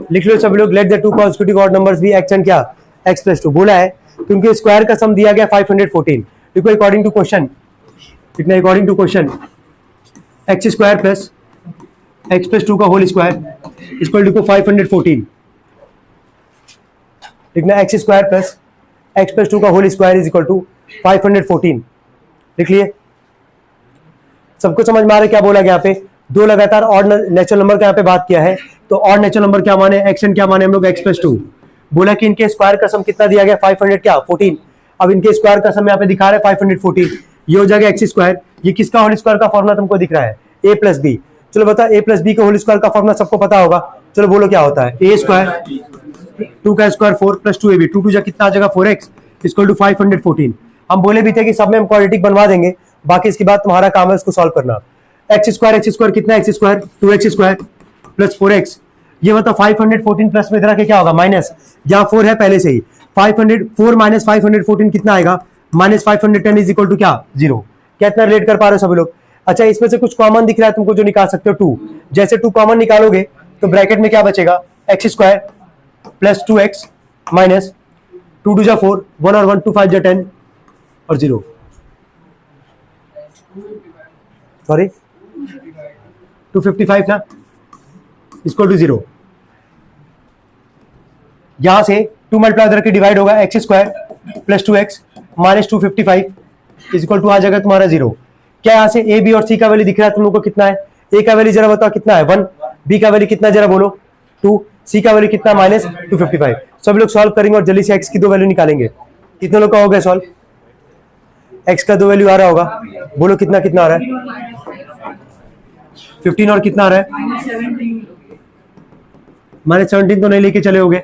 लिख लो सब लोग, let the two constitutive odd numbers be x and क्या एक्स प्लस टू। बोला है तो उनके स्क्वायर का सम दिया गया 514। देखो अकॉर्डिंग टू क्वेश्चन कितना, according to question x square plus x plus two का होल स्क्वायर इक्वल टू 514। लिखना x square plus x plus two का whole square is equal to 514। लिख लिए, सबको समझ में आ रहा है क्या बोला गया यहाँ पे? दो लगातार ऑड नेचुरल नंबर का यहाँ पे बात किया है, तो ऑड नेचुरल नंबर क्या माने, एक्स एंड क्या माने हम लोग एक्स प्लस टू। बोला कि इनके स्क्वायर का सम कितना दिया गया 500 क्या 14। अब इनके स्क्वायर का सम यहाँ पे दिखा रहा है 514, ये हो जाएगा एक्स स्क्वायर। ये किसका होल स्क्वायर का फॉर्मुला तुमको दिख रहा है, ए प्लस बी। चलो बता, ए प्लस बी का होल स्क्वायर का फॉर्मुला सबको पता होगा, चलो बोलो क्या होता है, ए स्क्वायर 2 का स्क्वायर 4 प्लस 2ab, 2 जा कितना आ जाएगा 4x इक्वल टू 514। हम बोले भी थे कि सब में हम क्वाड्रेटिक बनवा देंगे, बाकी इसके बाद तुम्हारा काम है इसको सॉल्व करना। एक्स स्क्वायर कितना, x square 2x square plus 4x, ये मतलब 514 प्लस में इधर के क्या होगा माइनस, यहाँ 4 है पहले से ही, 504 माइनस 514 कितना आएगा माइनस 510 इज इक्वल टू क्या 0। क्या इतना रिलेट कर पा रहे हो सभी लोग? अच्छा, इसमें से कुछ कॉमन दिख रहा है तुमको जो निकाल सकते हो 2, जैसे 2 कॉमन निकालोगे तो ब्रैकेट में क्या बचेगा, x square plus 2x minus 2 2 जा 4, 1 और 1 2 5 जा 10 और 0, सॉरी 255 ना इक्वल टू 0। यहां से 2 मल्टीप्लाई करके डिवाइड होगा, x square plus 2x minus 255 equal to आ जाएगा तुम्हारा 0। क्या यहां से ए बी और सी का वैल्यू दिख रहा है तुम लोग को कितना है? ए का वैल्यू जरा बताओ कितना है 1, बी का वैल्यू कितना जरा बोलो 2, सी का वैल्यू कितना माइनस 255। सब लोग सॉल्व करेंगे और जल्दी से एक्स की दो वैल्यू निकालेंगे। कितने लोग का हो गया सॉल्व? एक्स का दो वैल्यू आ रहा होगा, बोलो कितना कितना आ रहा है? 15 और कितना आ रहा है माइनस 17 तो नहीं लेके चले होगे,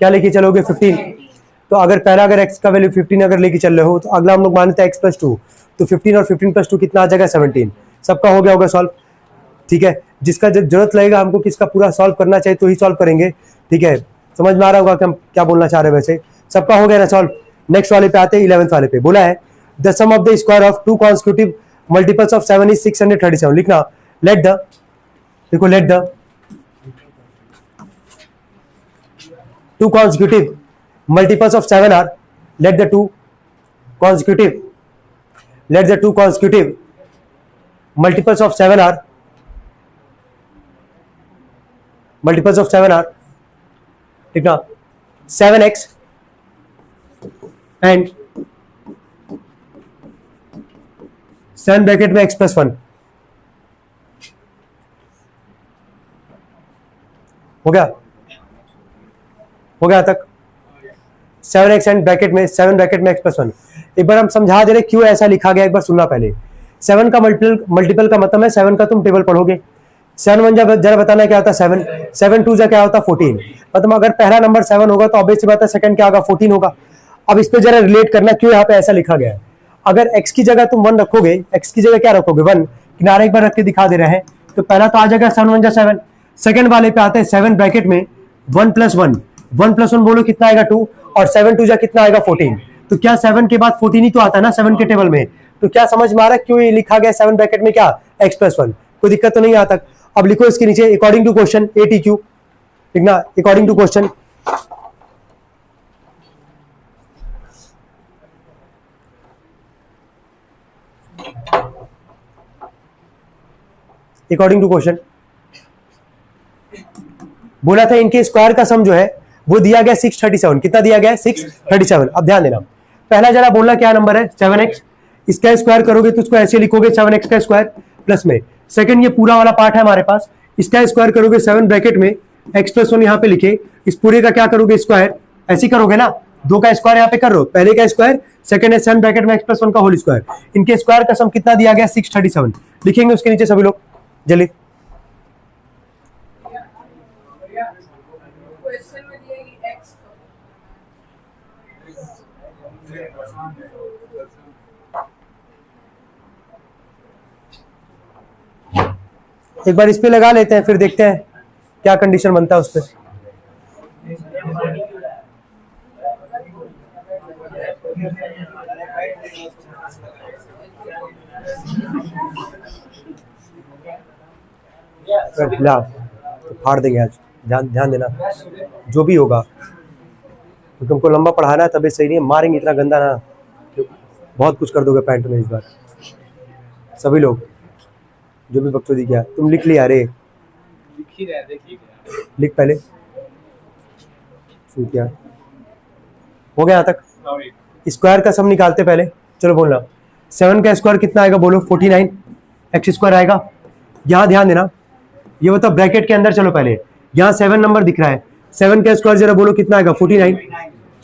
क्या लेके चलोगे 15। तो अगर पहला अगर x का वैल्यू 15 अगर लेके चल रहे हो तो अगला हम लोग मानते हैं x प्लस 2, तो 15 और 15 प्लस 2 कितना आ जाएगा 17। सबका हो गया होगा सॉल्व, ठीक है। जिसका जब जरूरत लगेगा हमको किसका पूरा सॉल्व करना चाहिए तो ही सॉल्व करेंगे, ठीक है। समझ में आ रहा होगा कि हम क्या बोलना चाह रहे हैं वैसे। सबका हो गया ना सॉल्व। नेक्स्ट वाले पे आते हैं 11th वाले पे। बोला है the sum of the square of two consecutive multiples of 7 is 637। लिखना लेट द, देखो let the two consecutive multiples of 7 are, let the two consecutive multiples of 7 are, लिखना 7x and 7 ब्रैकेट में x plus 1। हो गया तक 7x and bracket में 7 bracket में x plus 1। एक बार हम समझा दे रहे क्यों ऐसा लिखा गया, एक बार सुनना पहले। 7 का मल्टीपल का मतलब है 7 का तुम टेबल पढ़ोगे, 7 1 जरा बताना क्या होता है 7, 7 2 जा क्या होता है 14। मतलब अगर पहला नंबर 7 होगा तो ऑब्वियस सी बात है सेकंड क्या होगा 14 होगा। अब इस पे जरा रिलेट करना क्यों यहाँ पे ऐसा लिखा गया है। अगर x की जगह तुम 1 रखोगे, x की जगह क्या रखोगे 1, किनारे एक बार रख के दिखा दे रहे हैं, तो पहला तो आ जाएगा 7 1 जा 7। सेकंड वाले पे आते हैं 7 ब्रैकेट में 1 प्लस 1, 1 प्लस 1 बोलो कितना आएगा 2, और 7 2 जा कितना आएगा 14। तो क्या 7 के बाद 14 ही तो आता है ना 7 के टेबल में। तो क्या समझ में आ रहा है क्यों ये लिखा गया 7 ब्रैकेट में क्या x प्लस 1, कोई दिक्कत तो नहीं आता। अब लिखो इसके नीचे अकॉर्डिंग टू क्वेश्चन ATQ, लिखना अकॉर्डिंग टू क्वेश्चन, बोला था इनके स्क्वायर का सम जो है वो दिया गया 637। कितना दिया गया 637। अब ध्यान देना, पहला जरा बोलना क्या नंबर है 7x, इसका स्क्वायर करोगे तो उसको ऐसे लिखोगे 7x का स्क्वायर प्लस में, सेकंड ये पूरा वाला पार्ट है हमारे पास, इसका स्क्वायर करोगे 7 ब्रैकेट में x प्लस 1 यहाँ पे लिखे, इस पूरे का क्या करोगे स्क्वायर, ऐसे करोगे ना, 2 का स्क्वायर यहाँ पे कर लो, पहले का स्क्वायर, सेकंड है 7 ब्रैकेट में x प्लस 1 का होल स्क्वायर। इनके स्क्वायर का सम कितना दिया गया 637। लिखेंगे उसके नीचे सभी लोग जल्दी। एक बार इस पे लगा लेते हैं फिर देखते हैं क्या कंडीशन बनता है उस पर। तो फाड़ देंगे आज। ध्यान ध्यान देना, जो भी होगा, क्योंकि हमको लंबा पढ़ाना है, तबीयत सही नहीं है, मारेंगे इतना गंदा ना, बहुत कुछ कर दोगे पैंट में इस बार सभी लोग, जो भी बकचोदी किया। तुम लिख लिया रे, लिख पहले, क्या हो गया यहाँ तक? स्क्वायर का सम निकालते पहले, चलो बोलना। 7 का स्क्वायर कितना आएगा बोलो? 49 एक्स स्क्वायर आएगा। यहाँ ध्यान देना, ये बताओ ब्रैकेट के अंदर, चलो पहले यहाँ 7 नंबर दिख रहा है, 7 का स्क्वायर जरा बोलो कितना आएगा? 49।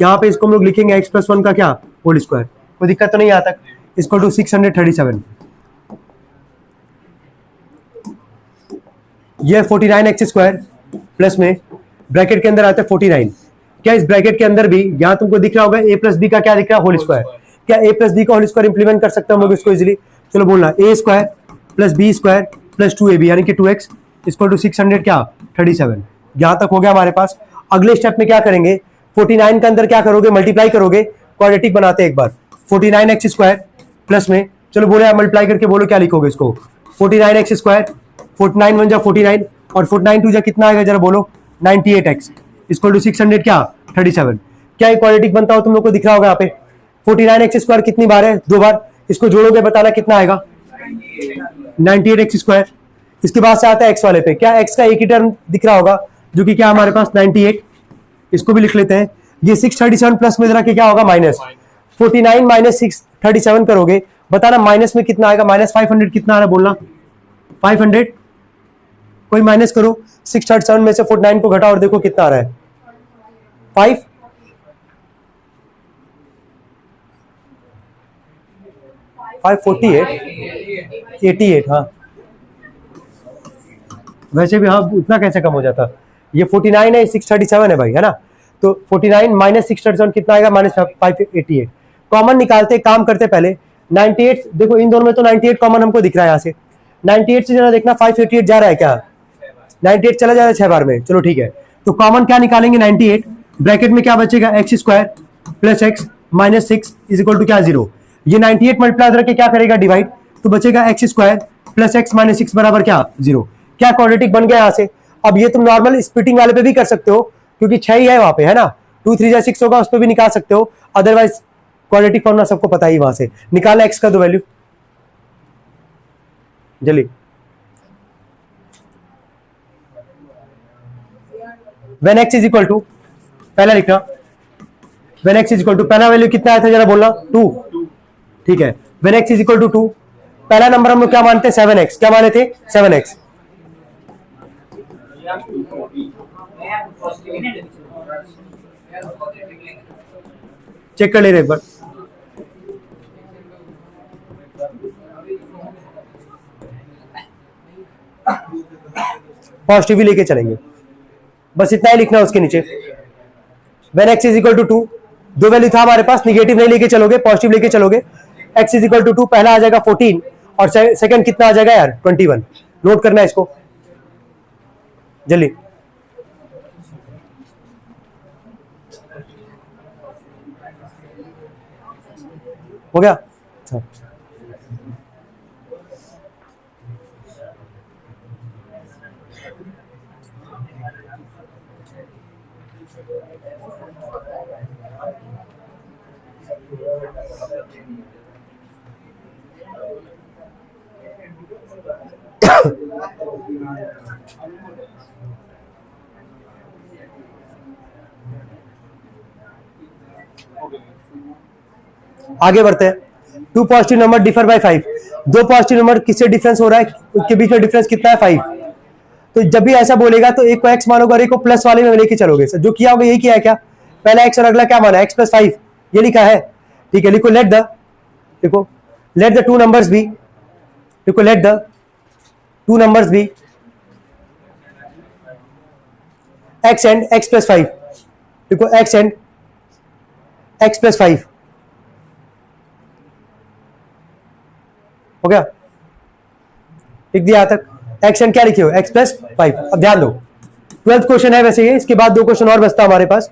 यहाँ पे इसको हम लोग लिखेंगे एक्स प्लस 1 का क्या होल स्क्वायर, कोई दिक्कत तो नहीं यहाँ तक? इसको टू 637, ये 49 एक्स स्क्वायर प्लस में ब्रैकेट के अंदर आता है 49। क्या इस ब्रैकेट के अंदर भी यहाँ तुमको दिख रहा होगा ए प्लस बी का क्या दिख रहा है? Whole square. क्या ए प्लस बी का होल स्क्वायर इंप्लीमेंट कर सकते हैं हम लोग इसको इजीली? चलो बोलना, A square plus B square plus 2ab यानी कि 2x इसको टू 600 क्या 37। यहाँ तक हो गया हमारे पास। अगले स्टेप में क्या करेंगे? 49 के अंदर क्या करोगे? मल्टीप्लाई करोगे, क्वाड्रेटिक बनाते हैं एक बार। 49 एक्स स्क्वायर प्लस में, चलो बोले मल्टीप्लाई करके बोलो क्या लिखोगे इसको? 49 एक्स स्क्वायर, 49 1 जा 49 और 49 2 जा कितना आएगा जरा बोलो? 98x इसको टू 600 क्या 37। क्या क्वाड्रेटिक बनता हो तुम लोग को दिख रहा होगा यहाँ पे? 49 एक्स स्क्वायर कितनी बार है? 2 बार। इसको जोड़ोगे बताना कितना आएगा? 98 एक्स स्क्वायर। इसके बाद से आता है एक्स वाले पे, क्या एक्स का एक ही टर्म दिख रहा होगा जो कि क्या हमारे पास 98, इसको भी लिख लेते हैं। ये 637 प्लस में जरा के क्या होगा? माइनस 49 माइनस 637 करोगे, बताना माइनस में कितना आएगा? माइनस 500 कितना आ रहा है बोलना? 500। कोई माइनस करो, 637 में से 49 को घटाओ और देखो कितना आ रहा है? 5। 548 88। हाँ वैसे भी हाँ, उतना कैसे कम हो जाता? ये 49 है, 637 है भाई, है ना? तो 49 माइनस 637 कितना आएगा? माइनस 588। कॉमन निकालते, काम करते पहले। 98 देखो इन दोनों में तो 98 कॉमन हमको दिख रहा है यहाँ से। 98 से जरा देखना 588 जा रहा है क्या? 98 चला जा रहा है 6 बार में, चलो ठीक है। तो कॉमन क्या निकालेंगे? 98। ब्रैकेट में क्या बचेगा? X square plus x minus 6 is equal to क्या 0। ये 98 मल्टीप्लाई करके क्या करेगा? डिवाइड, तो बचेगा x square plus x minus 6 बराबर क्या 0। क्या क्वाड्रेटिक बन गया यहाँ से? अब ये तुम नॉर्मल स्प्लिटिंग वाले पे भी कर सकते हो क्योंकि 6 ही है वहां पे, है ना? 2 3 जा 6 होगा, उस पर भी निकाल सकते हो। अदरवाइज क्वाड्रेटिक फॉर्मूला सबको पता ही, वहां से निकालना एक्स का दो वैल्यू जल्दी। When x is equal to, पहला लिखना, when x is equal to, पहला वैल्यू कितना आया था जरा बोलना? 2। ठीक है, when x is equal to 2, पहला नंबर हम लोग क्या मानते हैं? 7x। क्या माने थे? 7x। चेक कर ले रहे एक बार। पॉजिटिव लेके चलेंगे, बस इतना ही लिखना है उसके नीचे। When x is equal to 2, दो वैल्यू था हमारे पास, निगेटिव नहीं लेके चलोगे, पॉजिटिव लेके चलोगे। एक्स इज इक्वल टू 2, पहला आ जाएगा 14 और सेकंड कितना आ जाएगा यार? 21। नोट करना है इसको जल्दी। हो गया? अच्छा, आगे बढ़ते हैं। 2 positive number differ by 5। 2 positive number किससे डिफरेंस हो रहा है? उसके बीच में डिफरेंस कितना है? 5। तो जब भी ऐसा बोलेगा तो एक को x मानोगे और एक को प्लस वाले में लेके चलोगे। जो किया होगा यही किया है क्या? पहला x और अगला क्या माना? x प्लस 5 ये लिखा है। ठीक है, लिखो लेट द, देखो लेट द 2 नंबर्स बी, देखो let the 2 numbers be x and x plus 5, देखो x एंड x प्लस 5 हो गया? लिख दिया यहां तक। एक्शन क्या लिखे हो? x plus 5। अब ध्यान दो, 12th क्वेश्चन है वैसे ये, इसके बाद 2 क्वेश्चन और बचता हमारे पास।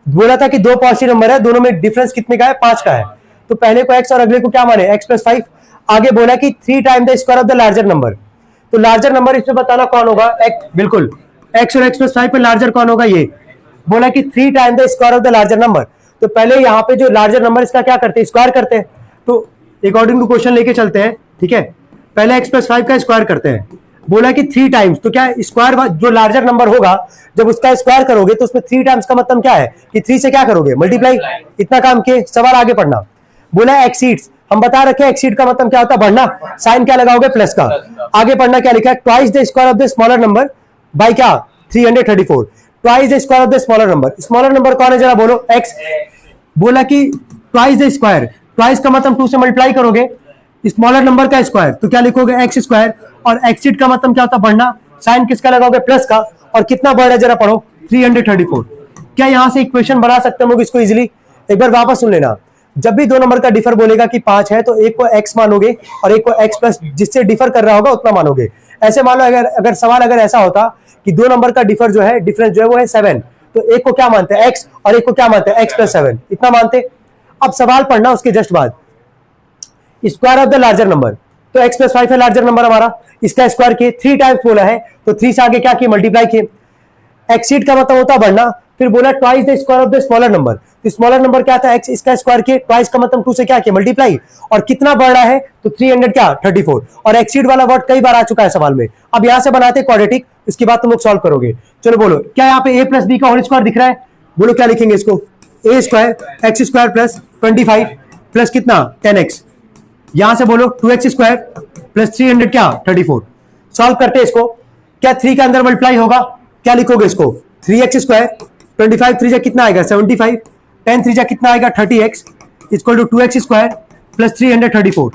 बोला था कि 2 पॉजिटिव नंबर है, दोनों में डिफरेंस कितने का है? 5 का है। तो पहले को x और अगले को क्या माने? x plus 5। आगे बोला कि 3 time the square of the larger number, तो लार्जर नंबर इसमें बताना कौन होगा? x। बिल्कुल, x और x प्लस 5 में लार्जर कौन होगा? ये बोला कि 3 time the square of the larger number. तो पहले यहाँ पे जो लार्जर नंबर इसका क्या करते हैं? स्क्वायर करते हैं। तो अकॉर्डिंग टू क्वेश्चन लेके चलते हैं, ठीक है। पहले x प्लस 5 का स्क्वायर करते हैं। बोला कि 3 टाइम्स, तो क्या स्क्वायर जो लार्जर नंबर होगा जब उसका स्क्वायर करोगे तो उसमें 3 टाइम्स का मतलब क्या है कि 3 से क्या करोगे? मल्टीप्लाई। इतना काम किए, सवाल आगे पढ़ना। बोला एक्सीड्स, हम बता रखे एक्सीड का मतलब क्या होता है? बढ़ना। साइन क्या लगाओगे? प्लस का। आगे पढ़ना क्या लिखा है? Twice the square of the smaller number by क्या? 334। Twice the square of the smaller number. Smaller number कौन है जरा बोलो? एक्स। बोला कि ट्वाइस द स्क्वायर, ट्वाइस का मतलब 2 से मल्टीप्लाई करोगे स्मॉलर नंबर का स्क्वायर, तो क्या लिखोगे? X square. और एक्सीड का मतलब क्या होता है? बढ़ना। साइन किसका लगाओगे? प्लस का। और कितना बढ़ है जरा पढ़ो? 334। क्या यहां से इक्वेशन बना सकते हैं हम लोग इसको इजीली? एक बार वापस सुन लेना। जब भी दो नंबर का डिफर बोलेगा कि 5 है तो एक को x मानोगे और एक को x प्लस जिससे डिफर कर रहा होगा उतना मानोगे। ऐसे मान लो अगर सवाल अगर ऐसा होता कि दो नंबर का डिफर जो है, डिफरेंस जो है वो है 7, तो एक को क्या मानते हैं? x और एक को क्या मानते हैं? x प्लस 7, इतना मानते। अब सवाल पढ़ना उसके जस्ट बाद, square of the larger number. तो x प्लस 5 है लार्जर नंबर हमारा, इसका स्क्वायर किए, 3 टाइम्स बोला है तो 3 से आगे क्या किए? मल्टीप्लाई किए। एक्सीड का मतलब होता है बढ़ना। फिर बोला twice the square of the smaller number, तो स्मॉलर नंबर क्या था? x, इसका स्क्वायर किए, ट्वाइस का मतलब 2 से क्या किया? मल्टीप्लाई। और कितना बढ़ रहा है? तो 300 क्या? 34। और एक्सीड वाला वर्ड कई बार आ चुका है सवाल में। अब यहां से बनाते क्वाड्रेटिक, इसके बाद तुम लोग सॉल्व करोगे। चलो बोलो, क्या यहाँ पे a प्लस बी का होल स्क्वायर दिख रहा है? बोलो क्या लिखेंगे इसको? a square x square plus 25 plus कितना? 10x। यहां से बोलो 2x स्क्वायर प्लस 300 क्या? 34। सॉल्व करते हैं इसको। क्या 3 के अंदर मल्टीप्लाई होगा? क्या लिखोगे इसको? 3x स्क्वायर 25 3 जा कितना आएगा? 75। 10 3 जा कितना आएगा? 30x equal to 2x square plus 334।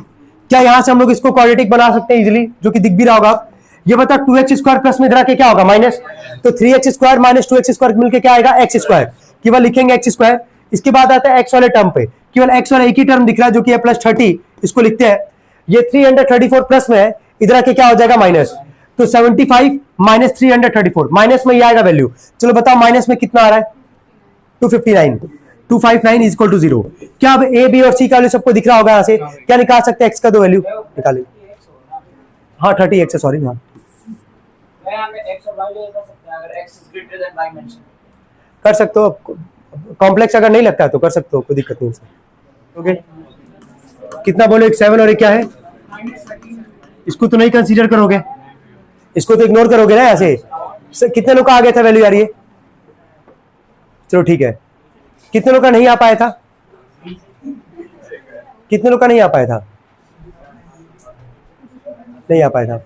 क्या यहां से हम लोग इसको क्वाड्रेटिक बना सकते हैं इजीली, जो कि दिख भी रहा होगा? ये बता 2x स्क्वायर प्लस में इधर आके क्या होगा? माइनस। तो 3x square minus 2x square मिलकर क्या आएगा? x square. केवल लिखेंगे x स्क्वायर। इसके बाद आता है x वाले टर्म पे, केवल x वाला एक ही टर्म दिख रहा है जो कि है प्लस 30, इसको लिखते हैं। ये 334 प्लस में है, इधर आके क्या हो जाएगा? माइनस। तो 75 माइनस 334, माइनस में ही आएगा वैल्यू। चलो बताओ माइनस में कितना आ रहा है? 259। 259 इज इक्वल टू 0। क्या अब ए बी और सी का वैल्यू सबको दिख रहा होगा? यहां से क्या निकाल सकते हैं? एक्स का दो वैल्यू निकाले। हाँ 30x है, सॉरी। हाँ कर सकते हो, कॉम्प्लेक्स अगर नहीं लगता है तो कर सकते हो, कोई दिक्कत नहीं। ओके कितना बोले? 7 और एक क्या है? इसको तो नहीं कंसीडर करोगे, इसको तो इग्नोर करोगे ना यहाँ से। कितने लोग का आ गया था वैल्यू यार ये? चलो ठीक है। कितने लोग का नहीं आ पाया था? कितने लोग का नहीं आ पाया था? नहीं आ पाया था।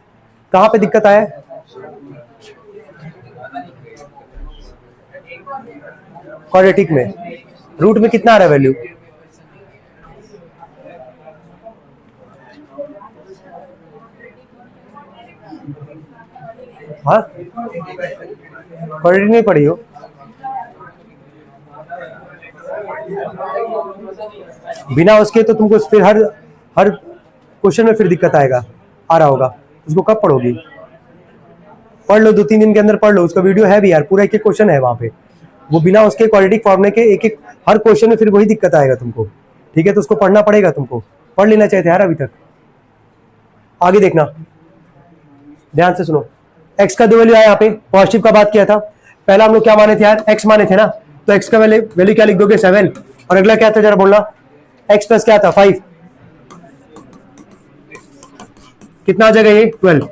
कहां पे दिक्कत आया? क्वाड्रेटिक में। रूट में कितना आ रहा है वैल्यू? हाँ क्वाड्रेटिक नहीं पढ़ी हो? बिना उसके तो तुमको फिर हर क्वेश्चन में फिर दिक्कत आएगा, आ रहा होगा। उसको कब पढ़ोगी? पढ़ लो, 2-3 दिन के अंदर पढ़ लो। उसका वीडियो है भी यार, पूरा एक एक क्वेश्चन है वहां पे। वो बिना उसके क्वाड्रेटिक फॉर्मूले के एक एक हर क्वेश्चन में फिर वही दिक्कत आएगा तुमको, ठीक है? तो उसको पढ़ना पड़ेगा तुमको, पढ़ लेना चाहिए था यार अभी तक। आगे देखना, ध्यान से सुनो। एक्स का दो वैल्यू आया यहाँ पे, पॉजिटिव का बात किया था। पहला हम लोग क्या माने थे यार? एक्स माने थे ना, तो एक्स का वैल्यू क्या लिख दोगे? 7। और अगला क्या था जरा बोलना? एक्स प्लस क्या था? 5। कितना आ जाएगा ये? 12।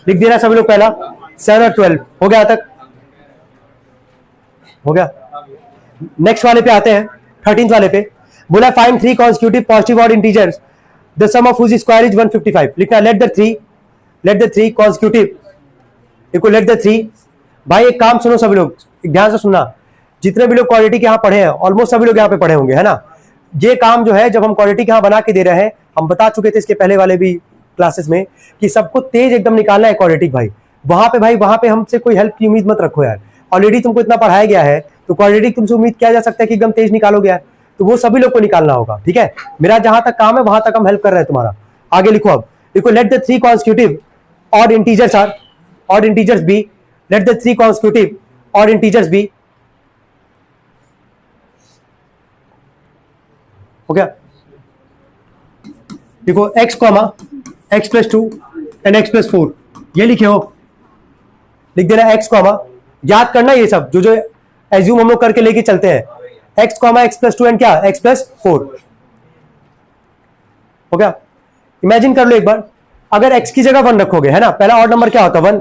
लिख देना सभी लोग पहला। 7 और 12 हो गया तक? हो गया। नेक्स्ट वाले पे आते हैं, 13th वाले पे। बोला find 3 consecutive positive odd integers the sum of whose square is 155। लिखना लेट द 3 कॉन्सिक्यूटिव देखो, लेट द 3। भाई एक काम सुनो सभी लोग, ध्यान से सुनना। जितने भी लोग क्वाड्रेटिक यहाँ पढ़े हैं, ऑलमोस्ट सभी लोग यहाँ पे पढ़े होंगे, है ना? ये काम जो है जब हम क्वाड्रेटिक यहाँ बना के दे रहे हैं, हम बता चुके थे इसके पहले वाले भी क्लासेस में कि सबको तेज एकदम निकालना है क्वाड्रेटिक। भाई वहां पे हमसे कोई हेल्प की उम्मीद मत रखो यार। ऑलरेडी तुमको इतना पढ़ाया गया है, तो क्वाड्रेटिक तुमसे उम्मीद किया जा सकता है कि एकदम तेज निकालोगे यार, तो वो सभी लोग को निकालना होगा, ठीक है? मेरा जहां तक काम है वहां तक हम हेल्प कर रहे हैं तुम्हारा। आगे लिखो, अब लिखो let the 3 consecutive odd integers be. Let the 3 consecutive odd integers be. हो गया? देखो x comma x plus 2 and x plus 4, ये लिखे हो, लिख देना x कॉमा याद करना ये सब जो जो एज्यूम हम लोग करके लेके चलते हैं। X comma x plus 2 and क्या एक्स प्लस 4 हो गया। इमेजिन कर लो एक बार, अगर x की जगह 1 रखोगे, है ना, पहला ऑड नंबर क्या होता है 1,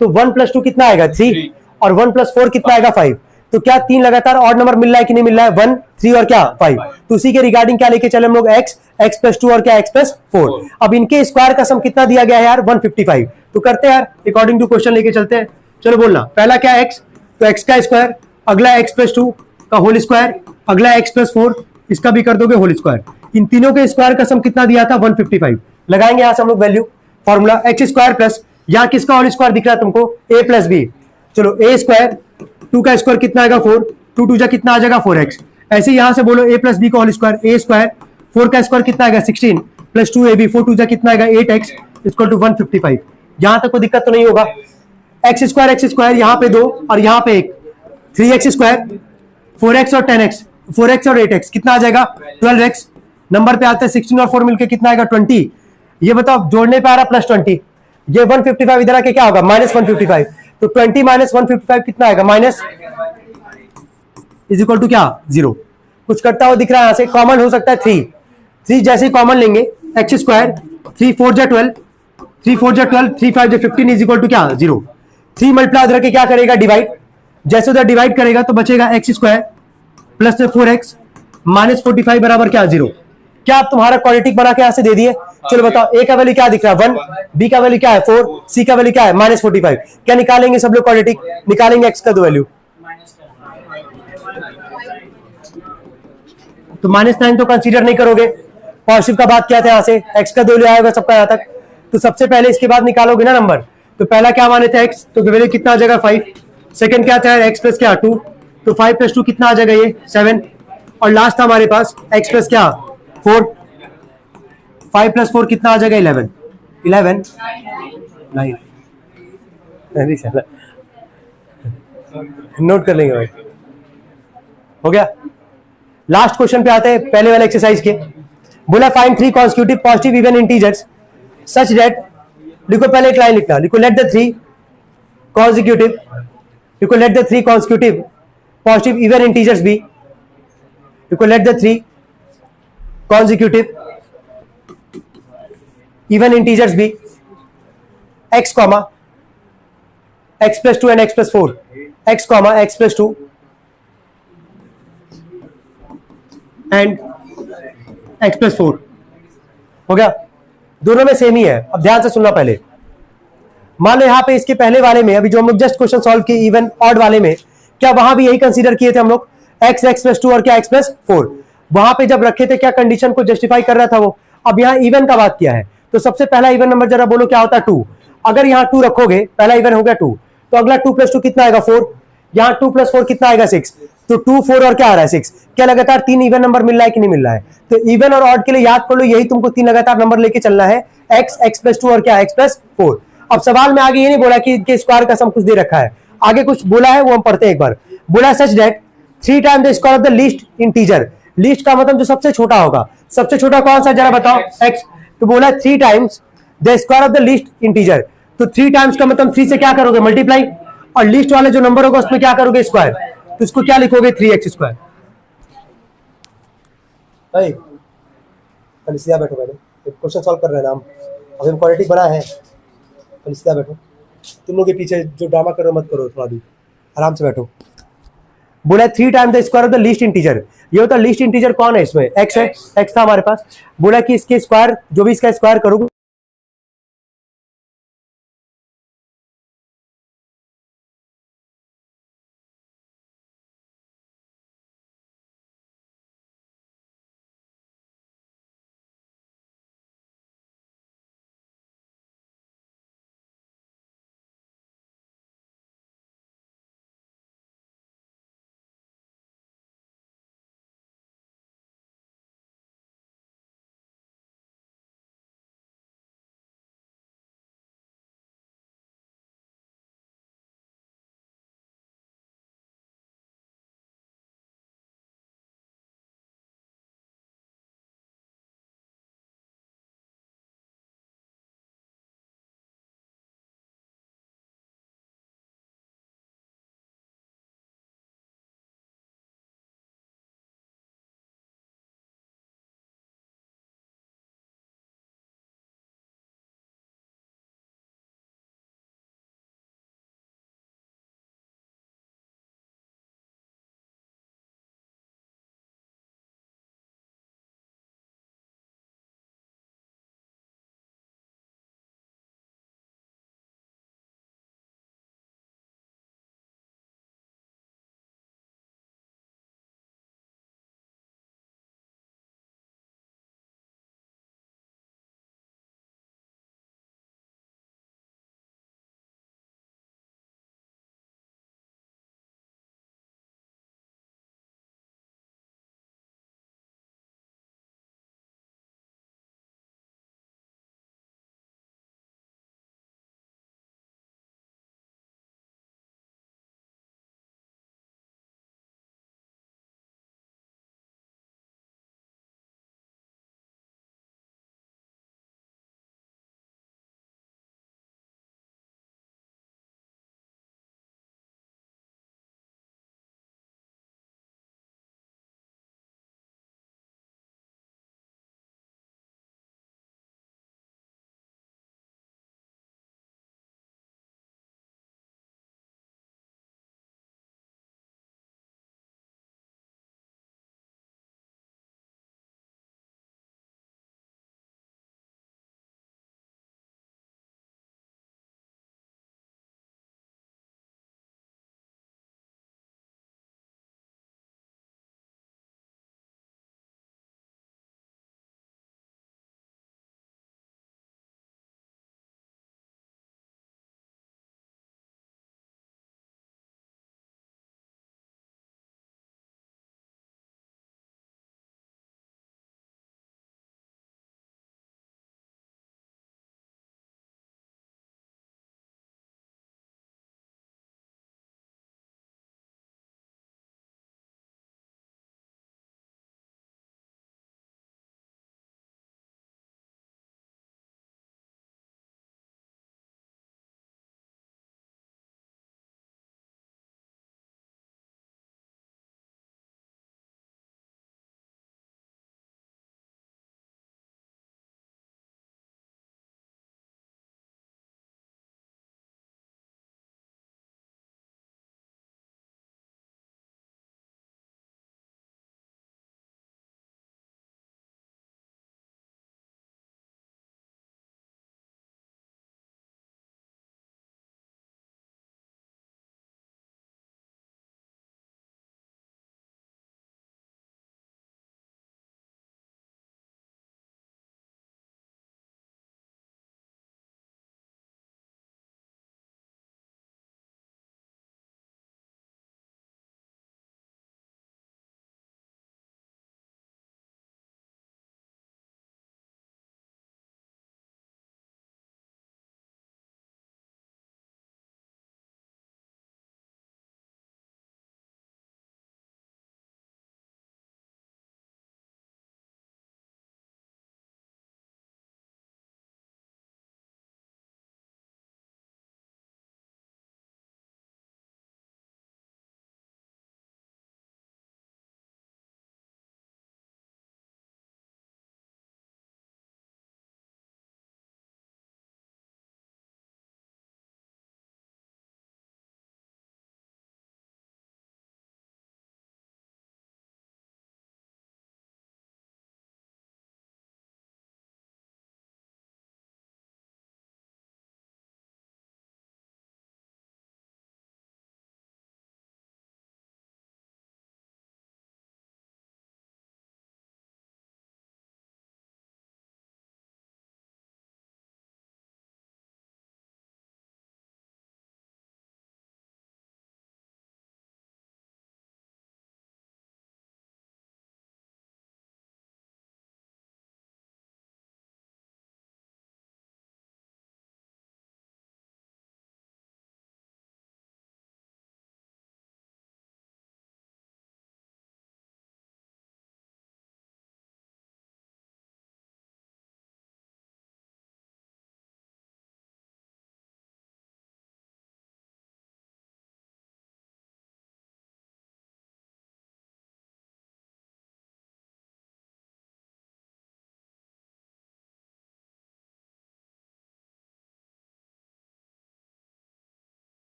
तो 1 प्लस 2 कितना आएगा 3, और 1 प्लस 4 कितना आएगा 5। तो क्या 3 लगातार ऑड नंबर मिल रहा है कि नहीं मिल रहा है, 1 3 और क्या 5। तो उसी के रिगार्डिंग क्या लेके चले हम लोग, x प्लस 2 और क्या x प्लस 4। अब इनके स्क्वायर का सम कितना दिया गया है यार 155। तो करते हैं यार अकॉर्डिंग टू क्वेश्चन लेके चलते हैं। चलो बोलना, पहला क्या x, तो x का स्क्वायर, अगला x प्लस 2 का होल स्क्वायर, अगला x प्लस 4, इसका भी कर दोगे होल स्क्वायर। इन तीनों के स्क्वायर का सम कितना दिया था 155। लगाएंगे यहां से हम लोग value, formula x square plus, यहां किसका होल स्क्वायर दिख रहा है तुमको, a प्लस बी। चलो a स्क्वायर, 2 का स्क्वायर कितना आएगा 4, 2 2 जा कितना आ जाएगा 4x। ऐसे यहां से बोलो a प्लस बी का होल स्क्वायर, a स्क्वायर 4 का स्क्वायर कितना आएगा 16 प्लस 2ab, 4 2 जा कितना आएगा 8x इक्वल टू 155। यहां तक कोई दिक्कत तो नहीं होगा। एक्स स्क्वायर यहां पे 2 और यहां पे 1, 3x स्क्वायर 4x और 10x, 4x और 8x कितना आ जाएगा 12x। नंबर पे आता है 16 और 4 मिलकर कितना आएगा 20। ये बताओ जोड़ने पे आ रहा प्लस 20, ये 155 इधर आके क्या होगा माइनस 155। तो 20 माइनस 155 कितना आएगा, माइनस इज इक्वल टू क्या 0। कुछ करता हुआ दिख रहा है, यहां से कॉमन हो सकता है 3 जैसे ही कॉमन लेंगे, एक्स स्क्वायर 3 4 जा 12, 3 4 जा 12, 3 5 जा 15 इज इक्वल टू क्या 0। 3 मल्टीप्लाई उधर के क्या करेगा डिवाइड, जैसे उधर डिवाइड करेगा तो बचेगा x square plus 4x minus 45 बराबर क्या 0। क्या आप तुम्हारा क्वाड्रेटिक बना के यहां से दे दिए। चलो बताओ, a का वैल्यू क्या दिख रहा है 1, b का वैल्यू क्या है 4, c का वैल्यू क्या है माइनस 45। क्या निकालेंगे सब लोग क्वाड्रेटिक, निकालेंगे x का दो वैल्यू, तो -9 तो कंसीडर नहीं करोगे, पॉजिटिव का बात किया था, यहां से x का दो ले आएगा सबका यहां तक। तो सबसे पहले इसके बाद निकालोगे ना नंबर, तो पहला क्या माने थे x, तो वैल्यू कितना आ जाएगा 5। सेकंड क्या था x प्लस क्या 2, तो 5 प्लस 2 कितना आ जाएगा ये 7। और लास्ट था हमारे पास x प्लस क्या 4, 5 प्लस 4 कितना आ जाएगा 11 9। नोट कर लेंगे भाई, हो गया। लास्ट क्वेश्चन पे आते हैं, पहले वाले एक्सरसाइज के। बोला find 3 consecutive positive even integers such that, लिखो पहले एक लाइन लिखना, लिखो लेट द 3 कॉन्सिक्यूटिव, लिखो let the 3 consecutive positive even integers be, लिखो let the 3 consecutive even integers be x comma x plus 2 and x plus 4, x comma x plus 2 and x plus 4। हो गया, दोनों में same ही है। अब ध्यान से सुनना पहले, मान लो यहां पे इसके पहले वाले में, अभी जो हम लोग जस्ट क्वेश्चन सॉल्व किए इवन ऑड वाले में, क्या वहां भी यही कंसीडर किए थे हम लोग x x plus 2 और क्या x plus 4। वहां पे जब रखे थे क्या कंडीशन को जस्टिफाई कर रहा था वो। अब यहाँ इवन का बात किया है, तो सबसे पहला इवन नंबर जरा बोलो क्या होता है 2। अगर यहाँ 2 रखोगे, पहला इवन हो गया 2, तो अगला 2 प्लस 2 कितना आएगा 4, यहाँ 2 प्लस 4 कितना आएगा 6। तो 2 4 और क्या आ रहा है 6। क्या लगातार 3 इवन नंबर मिल रहा है कि नहीं मिल रहा है। तो इवन और ऑड के लिए याद कर लो, यही तुमको 3 लगातार नंबर लेके चलना है, x x प्लस 2 और क्या x प्लस 4। अब सवाल में आगे ये नहीं बोला कि इनके स्क्वायर का सम कुछ दे रखा है, आगे कुछ बोला है वो हम पढ़ते हैं एक बार। बोला such that 3 times the square of the least integer, least का मतलब जो सबसे छोटा होगा, सबसे छोटा कौन सा जरा बताओ x। तो बोला 3 times the square of the least integer, तो 3 टाइम्स का मतलब 3 से क्या करोगे मल्टीप्लाई, और लीस्ट वाले जो नंबर होगा उसमें क्या करोगे स्क्वायर, तो इसको क्या लिखोगे 3x स्क्वायर। भाई कल सीधा बैठो, पहले क्वेश्चन सॉल्व कर रहे हैं ना हम, अभी हम क्वाड्रेटिक बना है, कल सीधा बैठो। तुम लोग के पीछे जो ड्रामा करो मत करो, थोड़ा भी आराम से बैठो। बोला 3 times the square of the least integer, ये होता है लीस्ट इंटीजर कौन है इसमें x है, x था हमारे पास। बोला कि इसके स्क्वायर जो भी इसका स्क्वायर करोगे